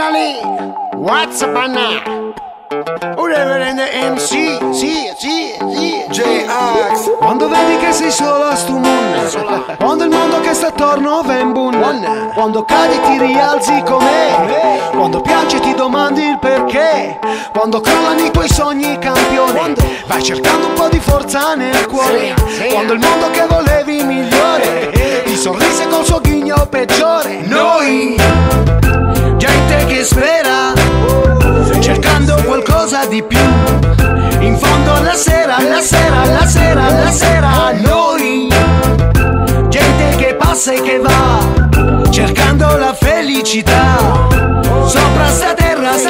Italy, what's up now? Reverend MC, sì, J-Ax. Quando vedi che sei solo a stu mondo, quando il mondo che sta attorno va in bunna, quando cadi ti rialzi com'è, quando piangi ti domandi il perché, quando crollano i tuoi sogni campione, vai cercando un po' di forza nel cuore, quando il mondo che volevi migliore ti sorrise col suo ghigno peggiore. Noi, gente che spera, cercando qualcosa di più, in fondo alla sera, noi, gente che passa e che va, cercando la felicità, sopra sta terra. Se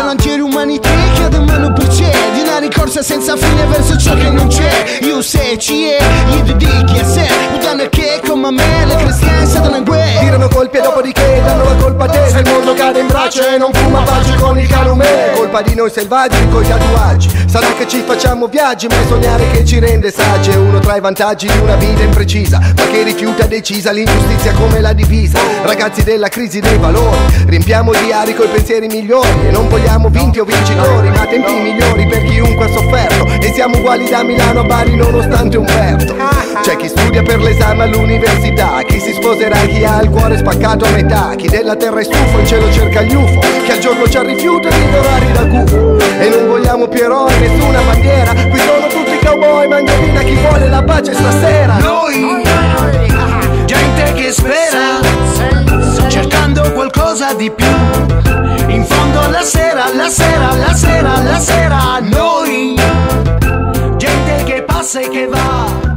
non c'è l'umanità che domani per c'è, di una ricorsa senza fine verso ciò che non c'è. Io se ci è, gli dedichi a sé, udano che come me le cristiane stanno in guerra. Tirano colpi e dopodiché danno la colpa a te. Se il mondo cade in braccio e non fuma pace con il calumet, colpa di noi selvaggi con gli tatuaggi. Sarà che ci facciamo viaggi, ma è sognare che ci rende saggi. È uno tra i vantaggi di una vita imprecisa, ma che rifiuta decisa l'ingiustizia come la divisa. Ragazzi della crisi dei valori, riempiamo i diari coi pensieri migliori e non vogliamo vinti o vincitori, ma tempi migliori per chiunque ha sofferto. E siamo uguali da Milano a Bari nonostante Umberto. C'è chi studia per l'esame all'università, chi si sposerà, chi ha il cuore spaccato a metà, chi della terra è stufo in cielo cerca gli UFO, chi al giorno c'ha rifiuto di dorare da gufo. E non vogliamo più eroi, nessuna bandiera, qui sono tutti cowboy, mangiolina chi vuole la pace stasera. Noi, gente che spera, cercando qualcosa di più, in fondo alla sera, noi, gente che passa e che va,